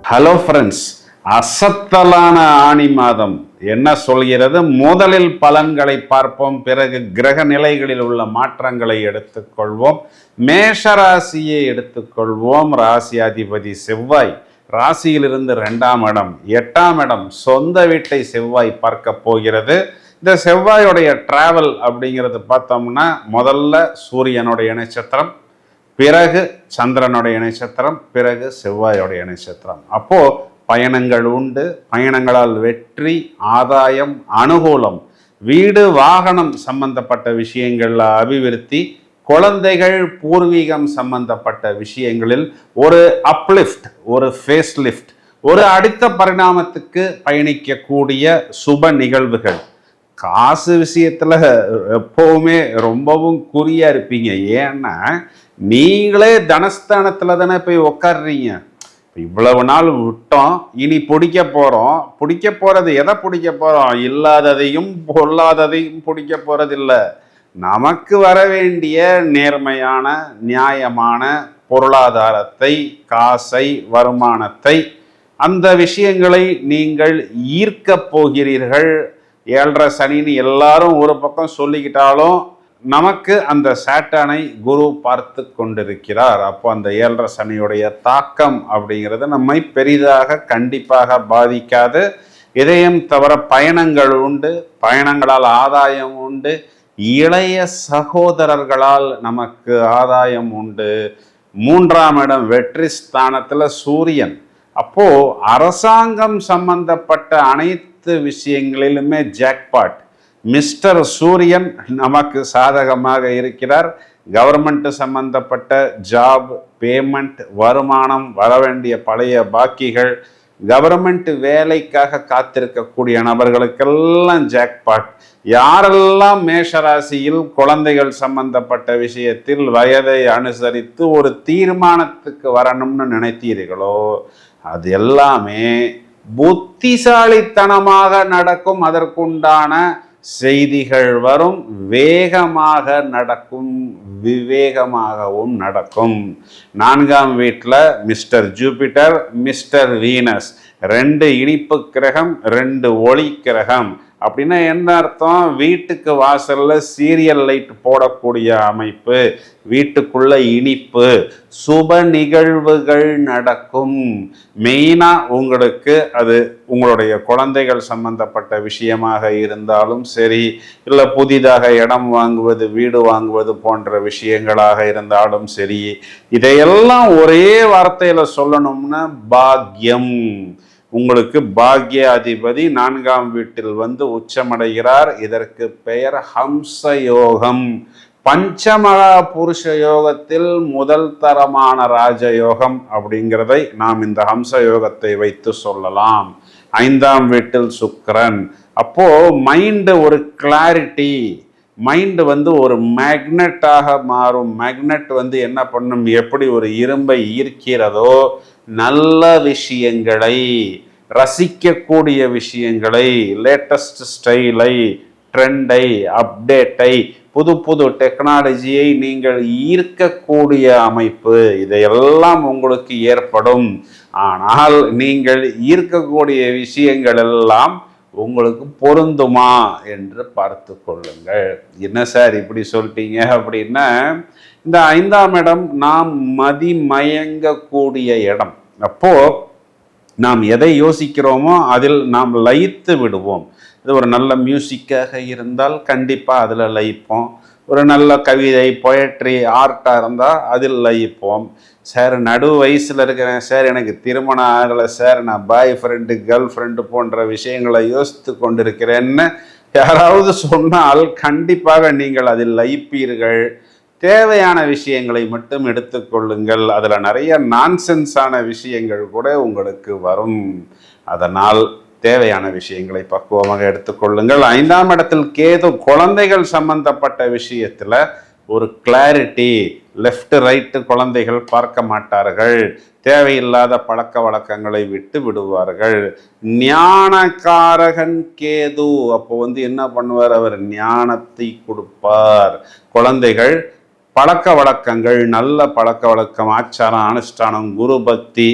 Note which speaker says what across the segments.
Speaker 1: Hello friends, அசத்தலான ஆணி மாதம் என்ன சொல்கிறது? முதலில் பலன்களை பார்ப்போம், பிறகு கிரக நிலைகளில் உள்ள மாற்றங்களை எடுத்துக்கொள்வோம். மேஷ ராசியை எடுத்துக்கொள்வோம். ராசி அதிபதி செவ்வாய் ராசியிலிருந்து 2ஆம் இடம் 8ஆம் இடம் சொந்த வீட்டை செவ்வாய் பார்க்க போகிறது. இந்த செவ்வாயோடைய டிராவல் அப்படிங்கிறது பார்த்தோம்னா முதல்ல சூரியனுடைய நட்சத்திரம், பிறகு சந்திரனுடைய நட்சத்திரம், பிறகு செவ்வாயோடைய நட்சத்திரம். அப்போ பயணங்கள் உண்டு. பயணங்களால் வெற்றி, ஆதாயம், அனுகூலம், வீடு வாகனம் சம்பந்தப்பட்ட விஷயங்கள்ல அபிவிருத்தி, குழந்தைகள் பூர்வீகம் சம்பந்தப்பட்ட விஷயங்களில் ஒரு அப்லிஃப்ட், ஒரு ஃபேஸ் லிஃப்ட், ஒரு அடுத்த பரிணாமத்துக்கு பயணிக்கக்கூடிய சுப நிகழ்வுகள். காசு விஷயத்துல எப்பவுமே ரொம்பவும் குறியா இருப்பீங்க. ஏன்னா நீங்களே தனஸ்தானத்துல தானே போய் உக்காடுறீங்க. இவ்வளவு நாள் விட்டோம், இனி பிடிக்க போறது எதை பிடிக்க போறோம்? இல்லாததையும் பொல்லாததையும் பிடிக்க போறது இல்லை. நமக்கு வர வேண்டிய நேர்மையான நியாயமான பொருளாதாரத்தை, காசை, வருமானத்தை, அந்த விஷயங்களை நீங்கள் ஈர்க்க போகிறீர்கள். 7.5 சனின்னு எல்லாரும் ஒரு பக்கம் சொல்லிக்கிட்டாலும் நமக்கு அந்த சாட்டனை குரு பார்த்து கொண்டிருக்கிறார். அப்போ அந்த 7.5 சனியுடைய தாக்கம் அப்படிங்கிறது நம்மை பெரிதாக கண்டிப்பாக பாதிக்காது. இதயம் தவிர பயணங்கள் உண்டு, பயணங்களால் ஆதாயம் உண்டு, இளைய சகோதரர்களால் நமக்கு ஆதாயம் உண்டு. 3ஆம் இடம் வெற்றி ஸ்தானத்துல சூரியன். அப்போ அரசாங்கம் சம்பந்தப்பட்ட அனைத்து விஷயங்களிலுமே ஜாக்பாட். மிஸ்டர் சூரியன் நமக்கு சாதகமாக இருக்கிறார். கவர்மெண்ட் சம்பந்தப்பட்ட ஜாப், பேமெண்ட், வருமானம், வரவேண்டிய பழைய பாக்கிகள், கவர்மெண்ட் வேலைக்காக காத்திருக்கக்கூடிய நபர்களுக்கெல்லாம் ஜாக்பாட். யாரெல்லாம் மேஷராசியில் குழந்தைகள் சம்பந்தப்பட்ட விஷயத்தில் வயதை அனுசரித்து ஒரு தீர்மானத்துக்கு வரணும்னு நினைத்தீர்களோ அது எல்லாமே புத்திசாலித்தனமாக நடக்கும். அதற்குண்டான செய்திகள் வரும். வேகமாக நடக்கும், விவேகமாகவும் நடக்கும். 4ஆம் வீட்டில் மிஸ்டர் ஜூபிட்டர், மிஸ்டர் வீனஸ், 2 இனிப்பு கிரகம், 2 ஒளி கிரகம். அப்படின்னா என்ன அர்த்தம்? வீட்டுக்கு வாசல்ல சீரியல் லைட் போடக்கூடிய அமைப்பு, வீட்டுக்குள்ள இனிப்பு, சுப நிகழ்வுகள் நடக்கும். மெயினா உங்களுக்கு அது உங்களுடைய குழந்தைகள் சம்பந்தப்பட்ட விஷயமாக இருந்தாலும் சரி, இல்லை புதிதாக இடம் வாங்குவது, வீடு வாங்குவது போன்ற விஷயங்களாக இருந்தாலும் சரி, இதையெல்லாம் ஒரே வார்த்தையில சொல்லணும்னா பாக்கியம். உங்களுக்கு பாக்ய அதிபதி 4ஆம் வீட்டில் வந்து உச்சமடைகிறார். இதற்கு பெயர் ஹம்ச யோகம். பஞ்சமகா புருஷ யோகத்தில் முதல் தரமான ராஜயோகம் அப்படிங்கிறதை நாம் இந்த ஹம்ச யோகத்தை வைத்து சொல்லலாம். 5ஆம் வீட்டில் சுக்கிரன். அப்போ மைண்டு ஒரு கிளாரிட்டி, மைண்டு வந்து ஒரு மேக்னெட்டாக மாறும். மேக்னெட் வந்து என்ன பண்ணும்? எப்படி ஒரு இரும்பை ஈர்க்கிறதோ, நல்ல விஷயங்களை, ரசிக்கக்கூடிய விஷயங்களை, லேட்டஸ்ட் ஸ்டைலை, ட்ரெண்டை, அப்டேட்டை, புது புது டெக்னாலஜியை நீங்கள் ஈர்க்கக்கூடிய அமைப்பு, இதையெல்லாம் உங்களுக்கு ஏற்படும். ஆனால் நீங்கள் ஈர்க்கக்கூடிய விஷயங்கள் எல்லாம் உங்களுக்கு பொருந்துமா என்று பார்த்து கொள்ளுங்கள். என்ன சார் இப்படி சொல்லிட்டீங்க அப்படின்னா, இந்த 5ஆம் இடம் நாம் மதிமயங்கக்கூடிய இடம். அப்போ நாம் எதை யோசிக்கிறோமோ அதில் நாம் லயித்து விடுவோம். இது ஒரு நல்ல மியூசிக்காக இருந்தால் கண்டிப்பாக அதில் லயிப்போம். ஒரு நல்ல கவிதை, பொயட்ரி, ஆர்ட்டாக இருந்தால் அதில் லயிப்போம். சார் நடு வயசில் இருக்கிறேன் சார், எனக்கு திருமணம் ஆகலை சார், நான் பாய் ஃப்ரெண்டு, கேர்ள் ஃப்ரெண்டு போன்ற விஷயங்களை யோசித்து கொண்டிருக்கிறேன்னு யாராவது சொன்னால் கண்டிப்பாக நீங்கள் அதில் லயிப்பீர்கள். தேவையான விஷயங்களை மட்டும் எடுத்துக்கொள்ளுங்கள். அதில் நிறைய நான்சென்ஸான விஷயங்கள் கூட உங்களுக்கு வரும். அதனால் தேவையான விஷயங்களை பக்குவமாக எடுத்துக்கொள்ளுங்கள். 5ஆம் இடத்தில் கேது. குழந்தைகள் சம்பந்தப்பட்ட விஷயத்துல ஒரு கிளாரிட்டி. லெஃப்ட் ரைட்டு குழந்தைகள் பார்க்க மாட்டார்கள். தேவையில்லாத பழக்க வழக்கங்களை விட்டு விடுவார்கள். ஞானகாரகன் கேது. அப்போ வந்து என்ன பண்ணுவார்? அவர் ஞானத்தை கொடுப்பார். குழந்தைகள் பழக்க வழக்கங்கள், நல்ல பழக்க வழக்கம், ஆச்சாரம், அனுஷ்டானம், குரு பக்தி,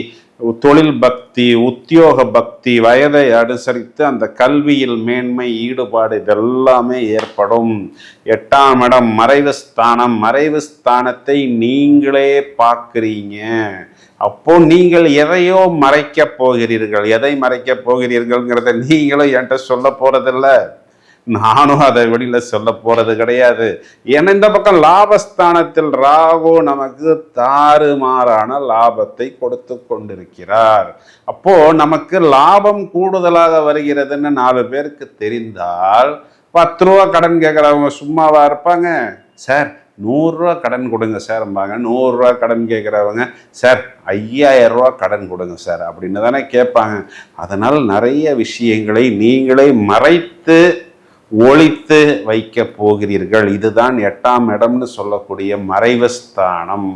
Speaker 1: தொழில் பக்தி, உத்தியோக பக்தி, வயதை அனுசரித்து அந்த கல்வியில் மேன்மை, ஈடுபாடு இதெல்லாமே ஏற்படும். 8ஆம் இடம் மறைவு ஸ்தானம். மறைவு ஸ்தானத்தை நீங்களே பார்க்குறீங்க. அப்போ நீங்கள் எதையோ மறைக்க போகிறீர்கள். எதை மறைக்க போகிறீர்கள்ங்கிறத நீங்களும் என்கிட்ட சொல்ல போறதில்ல, நானும் அதை வெளியில சொல்ல போறது கிடையாது. ஏன்னா இந்த பக்கம் லாபஸ்தானத்தில் ராகு நமக்கு தாறுமாறான லாபத்தை கொடுத்து கொண்டிருக்கிறார். அப்போ நமக்கு லாபம் கூடுதலாக வருகிறதுன்னு 4 பேருக்கு தெரிந்தால் 10 ரூபா கடன் கேட்குறவங்க சும்மாவா இருப்பாங்க? சார் 100 ரூபா கடன் கொடுங்க சார்ம்பாங்க. 100 ரூபா கடன் கேட்குறவங்க சார் 5000 ரூபா கடன் கொடுங்க சார் அப்படின்னு தானே கேட்பாங்க. அதனால் நிறைய விஷயங்களை நீங்களே மறைத்து ஒழித்து வைக்க போகிறீர்கள். இதுதான் 8ஆம் இடம்னு சொல்லக்கூடிய மறைவு ஸ்தானம்.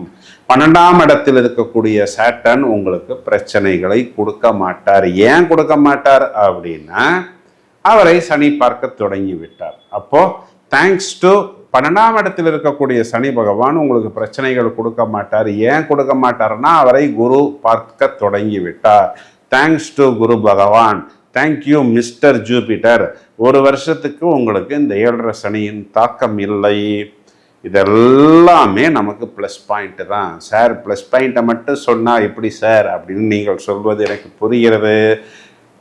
Speaker 1: 12ஆம் இடத்தில் இருக்கக்கூடிய சாட்டர்ன் உங்களுக்கு பிரச்சனைகளை கொடுக்க மாட்டார். ஏன் கொடுக்க மாட்டார் அப்படின்னா அவரை சனி பார்க்க தொடங்கி விட்டார். அப்போ தேங்க்ஸ் டு 12ஆம் இடத்தில் இருக்கக்கூடிய சனி பகவான் உங்களுக்கு பிரச்சனைகள் கொடுக்க மாட்டார். ஏன் கொடுக்க மாட்டார்னா அவரை குரு பார்க்க தொடங்கி விட்டார். தேங்க்ஸ் டு குரு பகவான், தேங்க்யூ மிஸ்டர் ஜூபிட்டர். 1 வருஷத்துக்கு உங்களுக்கு இந்த 7.5 சனியின் தாக்கம் இல்லை. இதெல்லாமே நமக்கு ப்ளஸ் பாயிண்ட் தான். சார் ப்ளஸ் பாயிண்ட்டை மட்டும் சொன்னால் எப்படி சார் அப்படின்னு நீங்கள் சொல்வது எனக்கு புரிகிறது.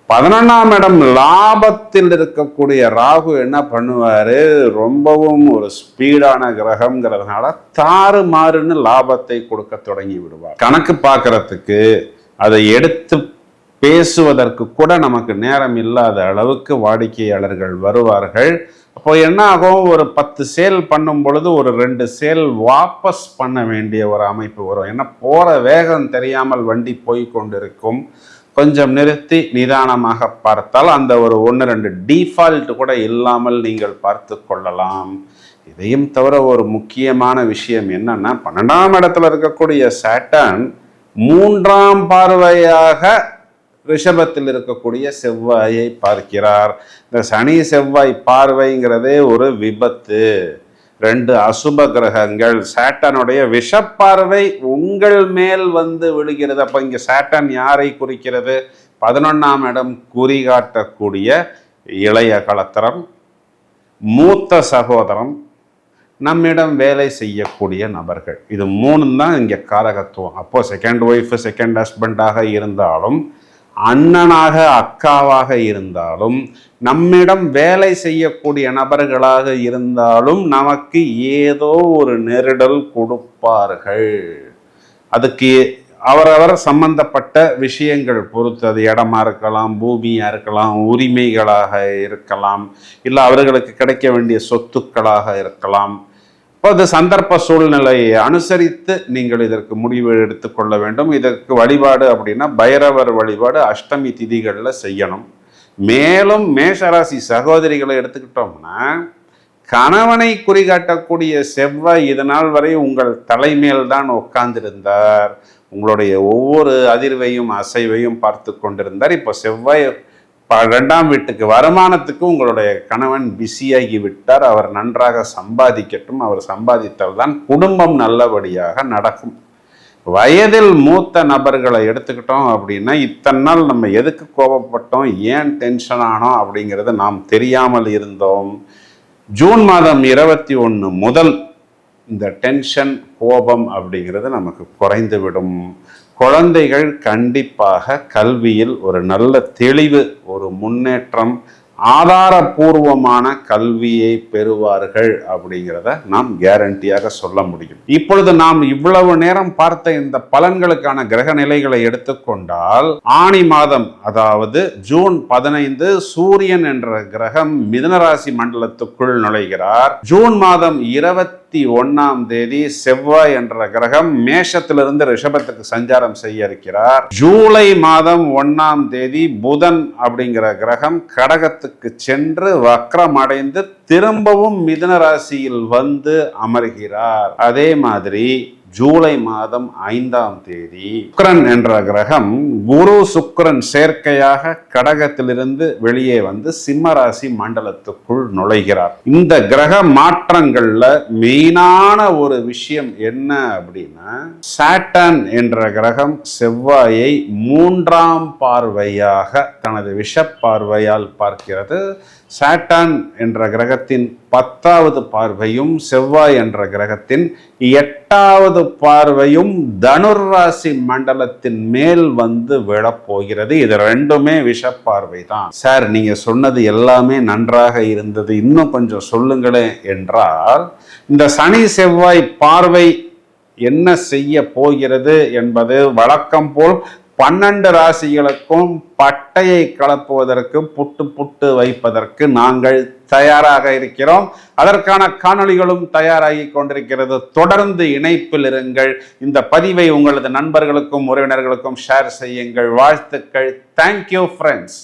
Speaker 1: 11ஆம் இடம் லாபத்தில் இருக்கக்கூடிய ராகு என்ன பண்ணுவார், ரொம்பவும் ஒரு ஸ்பீடான கிரகம்ங்கிறதுனால தாறுமாறுன்னு லாபத்தை கொடுக்க தொடங்கி விடுவார். கணக்கு பார்க்கறதுக்கு அதை எடுத்து பேசுவதற்கு கூட நமக்கு நேரம் இல்லாத அளவுக்கு வாடிக்கையாளர்கள் வருவார்கள். அப்போ என்ன ஆகும், ஒரு 10 சேல் பண்ணும் பொழுது ஒரு 2 சேல் வாபஸ் பண்ண வேண்டிய ஒரு அமைப்பு வரும். ஏன்னா போகிற வேகம் தெரியாமல் வண்டி போய் கொண்டிருக்கும். கொஞ்சம் நிறுத்தி நிதானமாக பார்த்தால் அந்த ஒரு 1-2 டீஃபால்ட் கூட இல்லாமல் நீங்கள் பார்த்து கொள்ளலாம். இதையும் தவிர ஒரு முக்கியமான விஷயம் என்னன்னா, 12ஆம் இடத்துல இருக்கக்கூடிய சாட்டர்ன் 3ஆம் பார்வையாக ரிஷபத்தில் இருக்கக்கூடிய செவ்வாயை பார்க்கிறார். இந்த சனி செவ்வாய் பார்வைங்கிறதே ஒரு விபத்து. 2 அசுப கிரகங்கள். சாட்டனுடைய விஷப்பார்வை உங்கள் மேல் வந்து விழுகிறது. அப்போ இங்கே சாட்டன் யாரை குறிக்கிறது? 11ஆம் இடம் குறிகாட்டக்கூடிய இளைய களத்திரம், மூத்த சகோதரம், நம்மிடம் வேலை செய்யக்கூடிய நபர்கள். இது 3 தான் இங்கே காரகத்துவம். அப்போ செகண்ட் ஒய்ஃபு, செகண்ட் ஹஸ்பண்டாக இருந்தாலும், அண்ணனாக அக்காவாக இருந்தாலும், நம்மிடம் வேலை செய்யக்கூடிய நபர்களாக இருந்தாலும் நமக்கு ஏதோ ஒரு நெருடல் கொடுப்பார்கள். அதுக்கு அவரவர் சம்பந்தப்பட்ட விஷயங்கள் பொறுத்து, அது இடமா இருக்கலாம், பூமியாக இருக்கலாம், உரிமைகளாக இருக்கலாம், இல்லை அவர்களுக்கு கிடைக்க வேண்டிய சொத்துக்களாக இருக்கலாம். அது சந்தர்ப்ப சூழ்நிலையை அனுசரித்து நீங்கள் இதற்கு முடிவு எடுத்துக்கொள்ள வேண்டும். இதற்கு வழிபாடு அப்படின்னா பைரவர் வழிபாடு அஷ்டமி திதிகளில் செய்யணும். மேலும் மேஷராசி சகோதரிகளை எடுத்துக்கிட்டோம்னா, கணவனை குறிகாட்டக்கூடிய செவ்வாய் இதனால் வரை உங்கள் தலைமையில் தான் உட்கார்ந்திருந்தார். உங்களுடைய ஒவ்வொரு அதிர்வையும் அசைவையும் பார்த்து கொண்டிருந்தார். இப்போ செவ்வாய் 2ஆம் வீட்டுக்கு வருமானத்துக்கு உங்களுடைய கணவன் பிஸியாகி விட்டார். அவர் நன்றாக சம்பாதிக்கட்டும். அவர் சம்பாதித்தால் தான் குடும்பம் நல்லபடியாக நடக்கும். வயதில் மூத்த நபர்களை எடுத்துக்கிட்டோம் அப்படின்னா, இத்தனை நாள் நம்ம எதுக்கு கோபப்பட்டோம், ஏன் டென்ஷன் ஆனோம் அப்படிங்கிறது நாம் தெரியாமல் இருந்தோம். ஜூன் மாதம் 21 முதல் இந்த டென்ஷன், கோபம் அப்படிங்கிறது நமக்கு குறைந்துவிடும். குழந்தைகள் கண்டிப்பாக கல்வியில் ஒரு நல்ல தெளிவு, ஒரு முன்னேற்றம், ஆதாரபூர்வமான கல்வியை பெறுவார்கள் அப்படிங்கிறத நாம் கேரண்டியாக சொல்ல முடியும். இப்பொழுது நாம் இவ்வளவு நேரம் பார்த்த இந்த பலன்களுக்கான கிரக நிலைகளை எடுத்துக்கொண்டால், ஆனி மாதம் அதாவது ஜூன் 15 சூரியன் என்ற கிரகம் மிதுனராசி மண்டலத்துக்குள் நுழைகிறார். ஜூன் மாதம் 21ஆம் தேதி செவ்வாய் என்ற கிரகம் மேஷத்திலிருந்து ரிஷபத்துக்கு சஞ்சாரம் செய்ய இருக்கிறார். ஜூலை மாதம் 1ஆம் தேதி புதன் அப்படிங்கிற கிரகம் கடகத்துக்கு சென்று வக்ரம் அடைந்து திரும்பவும் மிதுன ராசியில் வந்து அமர்கிறார். அதே மாதிரி ஜூலை மாதம் 5ஆம் தேதி சுக்கிரன் என்ற கிரகம் குரு சுக்கிரன் சேர்க்கையாக கடகத்திலிருந்து வெளியே வந்து சிம்ம ராசி மண்டலத்துக்குள் நுழைகிறார். இந்த கிரக மாற்றங்கள்ல மெயினான ஒரு விஷயம் என்ன அப்படின்னா, சாட்டர்ன் என்ற கிரகம் செவ்வாயை 3ஆம் பார்வையாக தனது விஷ பார்வையால் பார்க்கிறது. சாட்டர்ன் என்ற கிரகத்தின் 10வது பார்வையும் செவ்வாய் என்ற கிரகத்தின் 8வது பார்வையும் தனுர் ராசி மண்டலத்தின் மேல் வந்து விழப்போகிறது. இது ரெண்டுமே விஷ பார்வை தான். சார், நீங்க சொன்னது எல்லாமே நன்றாக இருந்தது, இன்னும் கொஞ்சம் சொல்லுங்களேன் என்றால், இந்த சனி செவ்வாய் பார்வை என்ன செய்ய போகிறது என்பது வழக்கம் போல் 12 ராசிகளுக்கும் பட்டையை கலப்புவதற்கு, புட்டு வைப்பதற்கு நாங்கள் தயாராக இருக்கிறோம். அதற்கான காணொளிகளும் தயாராகி கொண்டிருக்கிறது. தொடர்ந்து இணைப்பில் இருங்கள். இந்த பதிவை உங்களது நண்பர்களுக்கும் உறவினர்களுக்கும் ஷேர் செய்யுங்கள். வாழ்த்துக்கள். Thank you friends.